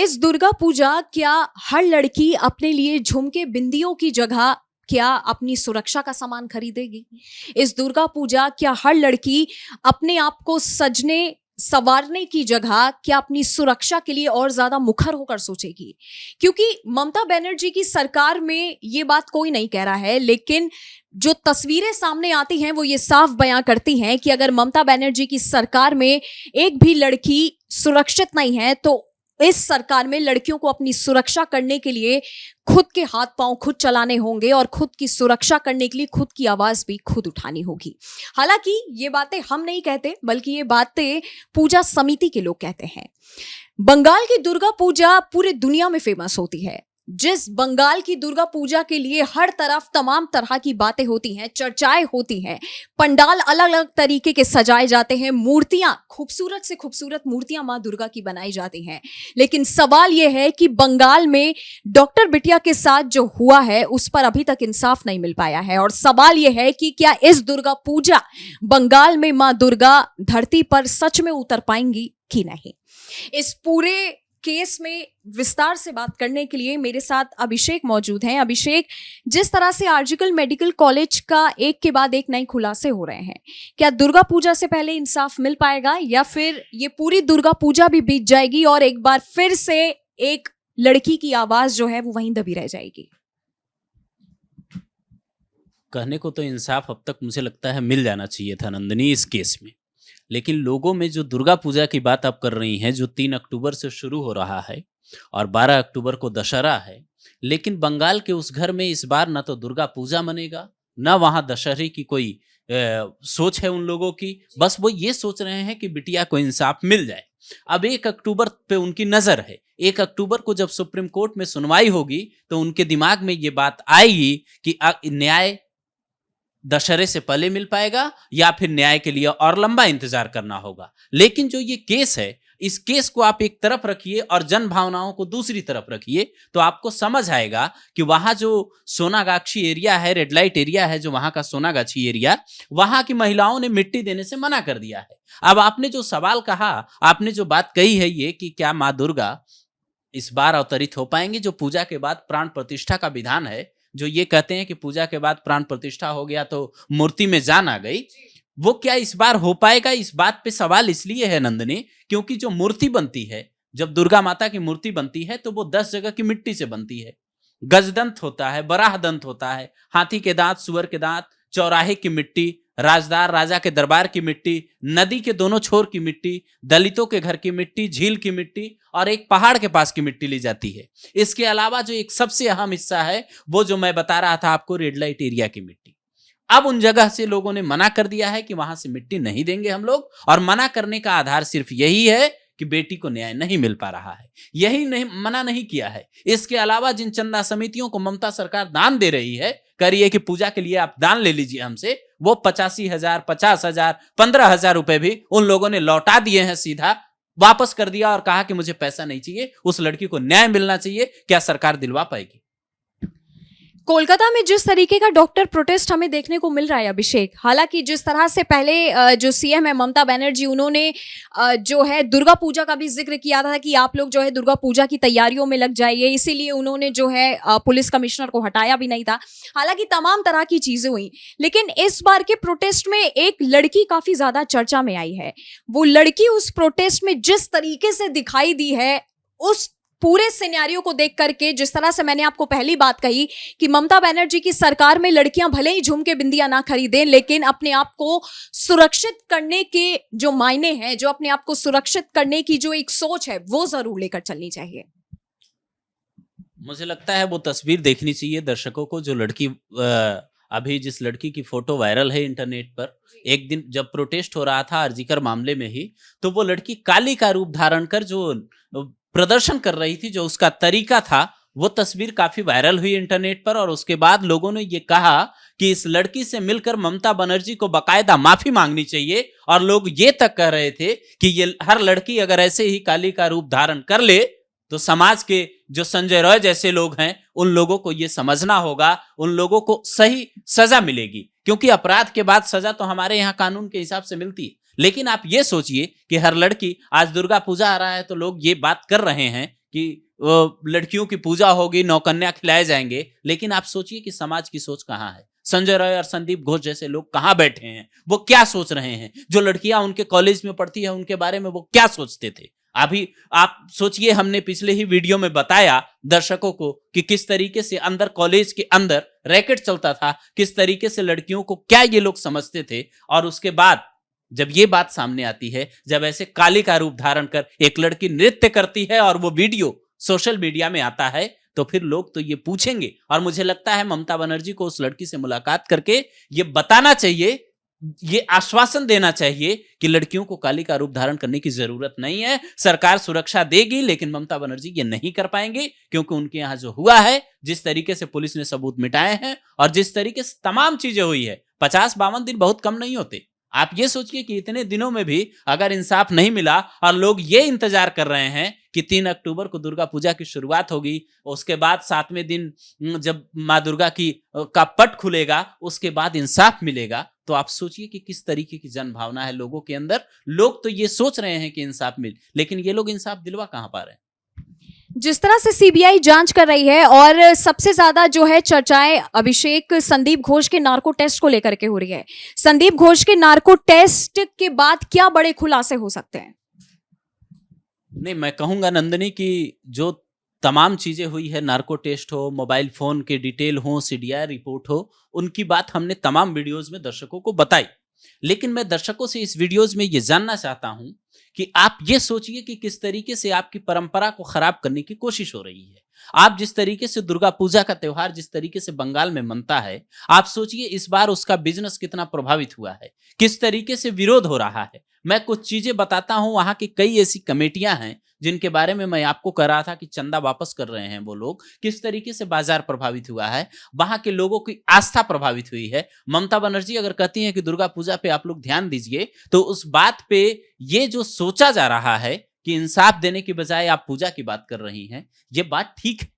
इस दुर्गा पूजा क्या हर लड़की अपने लिए झुमके बिंदियों की जगह क्या अपनी सुरक्षा का सामान खरीदेगी? इस दुर्गा पूजा क्या हर लड़की अपने आप को सजने संवारने की जगह क्या अपनी सुरक्षा के लिए और ज्यादा मुखर होकर सोचेगी? क्योंकि ममता बनर्जी की सरकार में ये बात कोई नहीं कह रहा है, लेकिन जो तस्वीरें सामने आती हैं वो ये साफ बयां करती हैं कि अगर ममता बनर्जी की सरकार में एक भी लड़की सुरक्षित नहीं है तो इस सरकार में लड़कियों को अपनी सुरक्षा करने के लिए खुद के हाथ पांव खुद चलाने होंगे और खुद की सुरक्षा करने के लिए खुद की आवाज भी खुद उठानी होगी। हालांकि ये बातें हम नहीं कहते, बल्कि ये बातें पूजा समिति के लोग कहते हैं। बंगाल की दुर्गा पूजा पूरे दुनिया में फेमस होती है। जिस बंगाल की दुर्गा पूजा के लिए हर तरफ तमाम तरह की बातें होती हैं, चर्चाएं होती हैं, पंडाल अलग अलग तरीके के सजाए जाते हैं, मूर्तियां खूबसूरत से खूबसूरत मूर्तियां मां दुर्गा की बनाई जाती हैं। लेकिन सवाल यह है कि बंगाल में डॉक्टर बिटिया के साथ जो हुआ है उस पर अभी तक इंसाफ नहीं मिल पाया है। और सवाल यह है कि क्या इस दुर्गा पूजा बंगाल में मां दुर्गा धरती पर सच में उतर पाएंगी कि नहीं? इस पूरे केस में विस्तार से बात करने के लिए मेरे साथ अभिषेक मौजूद हैं। अभिषेक, जिस तरह से आरजीकर मेडिकल कॉलेज का एक के बाद एक नए खुलासे हो रहे हैं, क्या दुर्गा पूजा से पहले इंसाफ मिल पाएगा या फिर ये पूरी दुर्गा पूजा भी बीत जाएगी और एक बार फिर से एक लड़की की आवाज जो है वो वहीं दबी रह जाएगी? कहने को तो इंसाफ अब तक मुझे लगता है मिल जाना चाहिए था नंदिनी इस केस में, लेकिन लोगों में जो दुर्गा पूजा की बात आप कर रही हैं, जो 3 अक्टूबर से शुरू हो रहा है और 12 अक्टूबर को दशहरा है, लेकिन बंगाल के उस घर में इस बार न तो दुर्गा पूजा मनेगा, न वहाँ दशहरे की कोई सोच है उन लोगों की। बस वो ये सोच रहे हैं कि बिटिया को इंसाफ मिल जाए। अब 1 अक्टूबर पे उनकी नज़र है। 1 अक्टूबर को जब सुप्रीम कोर्ट में सुनवाई होगी तो उनके दिमाग में ये बात आएगी कि न्याय दशहरे से पहले मिल पाएगा या फिर न्याय के लिए और लंबा इंतजार करना होगा। लेकिन जो ये केस है, इस केस को आप एक तरफ रखिए और जन भावनाओं को दूसरी तरफ रखिए तो आपको समझ आएगा कि वहां जो सोनागाछी एरिया है, रेड लाइट एरिया है, जो वहां का सोनागाछी एरिया, वहां की महिलाओं ने मिट्टी देने से मना कर दिया है। अब आपने जो सवाल कहा, आपने जो बात कही है ये कि क्या माँ दुर्गा इस बार अवतरित हो पाएंगे? जो पूजा के बाद प्राण प्रतिष्ठा का विधान है, जो ये कहते हैं कि पूजा के बाद प्राण प्रतिष्ठा हो गया तो मूर्ति में जान आ गई, वो क्या इस बार हो पाएगा? इस बात पे सवाल इसलिए है नंदिनी, क्योंकि जो मूर्ति बनती है, जब दुर्गा माता की मूर्ति बनती है तो वो 10 जगह की मिट्टी से बनती है। गजदंत होता है, बराह दंत होता है, हाथी के दांत, सुअर के दांत, चौराहे की मिट्टी, राजदार राजा के दरबार की मिट्टी, नदी के दोनों छोर की मिट्टी, दलितों के घर की मिट्टी, झील की मिट्टी और एक पहाड़ के पास की मिट्टी ली जाती है। इसके अलावा जो एक सबसे अहम हिस्सा है वो जो मैं बता रहा था आपको, रेड लाइट एरिया की मिट्टी। अब उन जगह से लोगों ने मना कर दिया है कि वहां से मिट्टी नहीं देंगे हम लोग, और मना करने का आधार सिर्फ यही है कि बेटी को न्याय नहीं मिल पा रहा है। यही नहीं मना नहीं किया है। इसके अलावा जिन चंदा समितियों को ममता सरकार दान दे रही है, कह रही है कि पूजा के लिए आप दान ले लीजिए हमसे, वो 85,000, 50,000, 15,000 रुपए भी उन लोगों ने लौटा दिए हैं, सीधा वापस कर दिया और कहा कि मुझे पैसा नहीं चाहिए, उस लड़की को न्याय मिलना चाहिए। क्या सरकार दिलवा पाएगी? कोलकाता में जिस तरीके का डॉक्टर प्रोटेस्ट हमें देखने को मिल रहा है अभिषेक, हालांकि जिस तरह से पहले जो सीएम है ममता बनर्जी, उन्होंने जो है दुर्गा पूजा का भी जिक्र किया था कि आप लोग जो है दुर्गा पूजा की तैयारियों में लग जाइए, इसीलिए उन्होंने जो है पुलिस कमिश्नर को हटाया भी नहीं था। हालांकि तमाम तरह की चीजें हुई, लेकिन इस बार के प्रोटेस्ट में एक लड़की काफी ज्यादा चर्चा में आई है। वो लड़की उस प्रोटेस्ट में जिस तरीके से दिखाई दी है, उस पूरे सिनेरियो को देख करके, जिस तरह से मैंने आपको पहली बात कही कि ममता बनर्जी की सरकार में लड़कियां भले ही झुमके बिंदियां ना खरीदें, लेकिन अपने आप को सुरक्षित करने के जो मायने हैं, जो अपने आप को सुरक्षित करने की जो एक सोच है, वो जरूर लेकर चलनी चाहिए। मुझे लगता है वो तस्वीर देखनी चाहिए दर्शकों को, जो लड़की अभी जिस लड़की की फोटो वायरल है इंटरनेट पर, एक दिन जब प्रोटेस्ट हो रहा था आरजीकर मामले में ही, तो वो लड़की काली का रूप धारण कर जो प्रदर्शन कर रही थी, जो उसका तरीका था, वो तस्वीर काफी वायरल हुई इंटरनेट पर। और उसके बाद लोगों ने ये कहा कि इस लड़की से मिलकर ममता बनर्जी को बाकायदा माफी मांगनी चाहिए, और लोग ये तक कह रहे थे कि ये हर लड़की अगर ऐसे ही काली का रूप धारण कर ले तो समाज के जो संजय रॉय जैसे लोग हैं, उन लोगों को ये समझना होगा, उन लोगों को सही सजा मिलेगी, क्योंकि अपराध के बाद सजा तो हमारे यहाँ कानून के हिसाब से मिलती है। लेकिन आप ये सोचिए कि हर लड़की, आज दुर्गा पूजा आ रहा है तो लोग ये बात कर रहे हैं कि लड़कियों की पूजा होगी, नौकन्या खिलाए जाएंगे, लेकिन आप सोचिए कि समाज की सोच कहाँ है। संजय राय और संदीप घोष जैसे लोग कहाँ बैठे हैं, वो क्या सोच रहे हैं, जो लड़कियां उनके कॉलेज में पढ़ती है उनके बारे में वो क्या सोचते थे। अभी आप सोचिए, हमने पिछले ही वीडियो में बताया दर्शकों को कि किस तरीके से अंदर कॉलेज के अंदर रैकेट चलता था, किस तरीके से लड़कियों को क्या ये लोग समझते थे। और उसके बाद जब ये बात सामने आती है, जब ऐसे काली का रूप धारण कर एक लड़की नृत्य करती है और वो वीडियो सोशल मीडिया में आता है, तो फिर लोग तो ये पूछेंगे। और मुझे लगता है ममता बनर्जी को उस लड़की से मुलाकात करके ये बताना चाहिए, ये आश्वासन देना चाहिए कि लड़कियों को काली का रूप धारण करने की जरूरत नहीं है। सरकार सुरक्षा देगी, लेकिन ममता बनर्जी ये नहीं कर पाएंगे, क्योंकि उनके यहां जो हुआ है, जिस तरीके से पुलिस ने सबूत मिटाए हैं और जिस तरीके से तमाम चीजें हुई है, 50-52 दिन बहुत कम नहीं होते। आप ये सोचिए कि इतने दिनों में भी अगर इंसाफ नहीं मिला और लोग ये इंतजार कर रहे हैं कि 3 अक्टूबर को दुर्गा पूजा की शुरुआत होगी, उसके बाद 7वें दिन जब माँ दुर्गा का पट खुलेगा, उसके बाद इंसाफ मिलेगा, तो आप सोचिए कि किस तरीके की जन भावना है लोगों के अंदर। लोग तो ये सोच रहे हैं कि इंसाफ मिले, लेकिन ये लोग इंसाफ दिलवा कहां पा रहे हैं। जिस तरह से सीबीआई जांच कर रही है और सबसे ज्यादा जो है चर्चाएं अभिषेक संदीप घोष के नार्को टेस्ट को लेकर के हो रही है, संदीप घोष के नार्को टेस्ट के बाद क्या बड़े खुलासे हो सकते हैं? नहीं, मैं कहूंगा नंदिनी कि जो तमाम चीजें हुई है, नार्को टेस्ट हो, मोबाइल फोन के डिटेल हो, सीडीआर रिपोर्ट हो, उनकी बात हमने तमाम वीडियोस में दर्शकों को बताई। लेकिन मैं दर्शकों से इस वीडियोस में ये जानना चाहता हूं कि आप ये सोचिए कि किस तरीके से आपकी परंपरा को खराब करने की कोशिश हो रही है। आप जिस तरीके से दुर्गा पूजा का त्योहार जिस तरीके से बंगाल में मनता है, आप सोचिए इस बार उसका बिजनेस कितना प्रभावित हुआ है, किस तरीके से विरोध हो रहा है। मैं कुछ चीजें बताता हूं, वहां की कई ऐसी कमेटियां हैं जिनके बारे में मैं आपको कह रहा था कि चंदा वापस कर रहे हैं वो लोग, किस तरीके से बाजार प्रभावित हुआ है, वहां के लोगों की आस्था प्रभावित हुई है। ममता बनर्जी अगर कहती हैं कि दुर्गा पूजा पे आप लोग ध्यान दीजिए, तो उस बात पे ये जो सोचा जा रहा है कि इंसाफ देने की बजाय आप पूजा की बात कर रही हैं, ये बात ठीक है।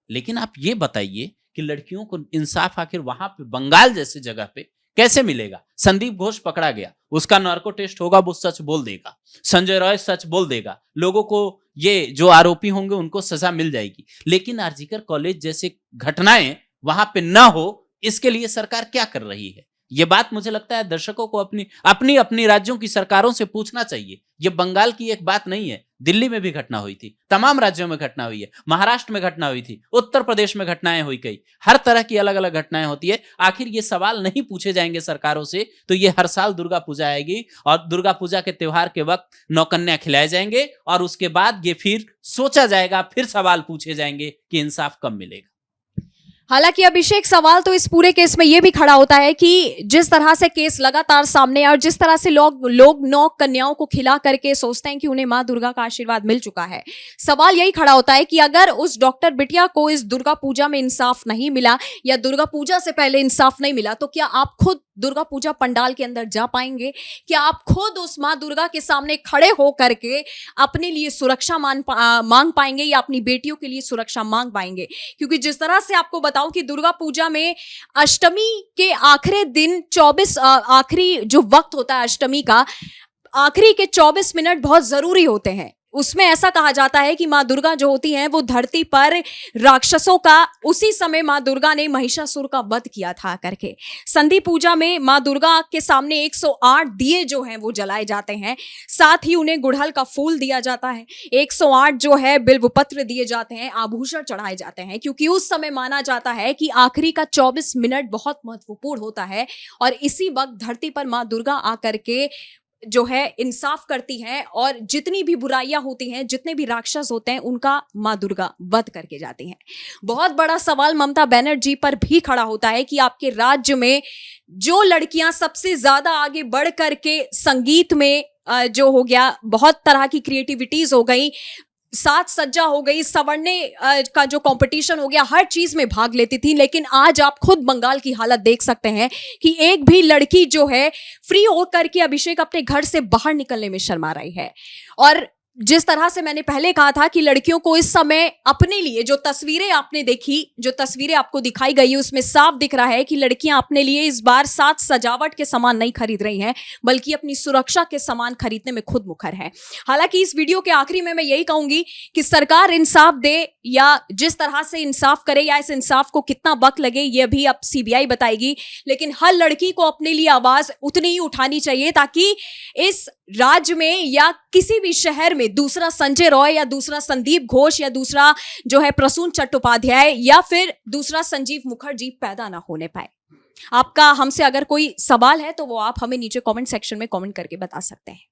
लेकिन आप ये बताइए कि लड़कियों को इंसाफ आखिर वहां पे बंगाल जैसे जगह पे कैसे मिलेगा? संदीप घोष पकड़ा गया, उसका नार्को टेस्ट होगा, वो सच बोल देगा। संजय राय सच बोल देगा, लोगों को ये जो आरोपी होंगे उनको सजा मिल जाएगी। लेकिन आरजीकर कॉलेज जैसे घटनाएं वहां पे ना हो, इसके लिए सरकार क्या कर रही है? ये बात मुझे लगता है दर्शकों को अपनी राज्यों की सरकारों से पूछना चाहिए। ये बंगाल की एक बात नहीं है, दिल्ली में भी घटना हुई थी, तमाम राज्यों में घटना हुई है, महाराष्ट्र में घटना हुई थी, उत्तर प्रदेश में घटनाएं हुई, कई हर तरह की अलग अलग घटनाएं होती है। आखिर ये सवाल नहीं पूछे जाएंगे सरकारों से, तो ये हर साल दुर्गा पूजा आएगी और दुर्गा पूजा के त्योहार के वक्त नौकन्या खिलाए जाएंगे और उसके बाद ये फिर सोचा जाएगा, फिर सवाल पूछे जाएंगे कि इंसाफ कब मिलेगा। हालांकि अभिषेक, सवाल तो इस पूरे केस में यह भी खड़ा होता है कि जिस तरह से केस लगातार सामने और जिस तरह से लोग नौ कन्याओं को खिला करके सोचते हैं कि उन्हें मां दुर्गा का आशीर्वाद मिल चुका है, सवाल यही खड़ा होता है कि अगर उस डॉक्टर बिटिया को इस दुर्गा पूजा में इंसाफ नहीं मिला या दुर्गा पूजा से पहले इंसाफ नहीं मिला, तो क्या आप खुद दुर्गा पूजा पंडाल के अंदर जा पाएंगे? क्या आप खुद उस मां दुर्गा के सामने खड़े हो करके अपने लिए सुरक्षा मांग पाएंगे या अपनी बेटियों के लिए सुरक्षा मांग पाएंगे? क्योंकि जिस तरह से आपको बताऊं कि दुर्गा पूजा में अष्टमी के आखिरी दिन 24 आखिरी जो वक्त होता है अष्टमी का, आखिरी के 24 मिनट बहुत जरूरी होते हैं। उसमें ऐसा कहा जाता है कि मां दुर्गा जो होती हैं वो धरती पर राक्षसों का, उसी समय मां दुर्गा ने महिषासुर का वध किया था करके। संधि पूजा में मां दुर्गा के सामने 108 दिए जो हैं वो जलाए जाते हैं, साथ ही उन्हें गुड़हल का फूल दिया जाता है, 108 जो है बिल्वपत्र दिए जाते हैं, आभूषण चढ़ाए जाते हैं, क्योंकि उस समय माना जाता है कि आखिरी का 24 मिनट बहुत महत्वपूर्ण होता है और इसी वक्त धरती पर मां दुर्गा आकर के जो है इंसाफ करती हैं और जितनी भी बुराइयां होती हैं, जितने भी राक्षस होते हैं, उनका मां दुर्गा वध करके जाती हैं। बहुत बड़ा सवाल ममता बनर्जी पर भी खड़ा होता है कि आपके राज्य में जो लड़कियां सबसे ज्यादा आगे बढ़ करके संगीत में जो हो गया, बहुत तरह की क्रिएटिविटीज हो गई, साज सज्जा हो गई, सवरने का जो कंपटीशन हो गया, हर चीज में भाग लेती थी, लेकिन आज आप खुद बंगाल की हालत देख सकते हैं कि एक भी लड़की जो है फ्री होकर के अभिषेक अपने घर से बाहर निकलने में शर्मा रही है। और जिस तरह से मैंने पहले कहा था कि लड़कियों को इस समय अपने लिए जो तस्वीरें आपने देखी, जो तस्वीरें आपको दिखाई गई, उसमें साफ दिख रहा है कि लड़कियां अपने लिए इस बार साथ सजावट के सामान नहीं खरीद रही हैं, बल्कि अपनी सुरक्षा के सामान खरीदने में खुद मुखर हैं। हालांकि इस वीडियो के आखिरी में मैं यही कहूंगी कि सरकार इंसाफ दे या जिस तरह से इंसाफ करे या इस इंसाफ को कितना वक्त लगे ये भी अब सीबीआई बताएगी, लेकिन हर लड़की को अपने लिए आवाज उतनी ही उठानी चाहिए ताकि इस राज्य में या किसी भी शहर में दूसरा संजय रॉय या दूसरा संदीप घोष या दूसरा जो है प्रसून चट्टोपाध्याय या फिर दूसरा संजीव मुखर्जी पैदा ना होने पाए। आपका हमसे अगर कोई सवाल है तो वो आप हमें नीचे कमेंट सेक्शन में कमेंट करके बता सकते हैं।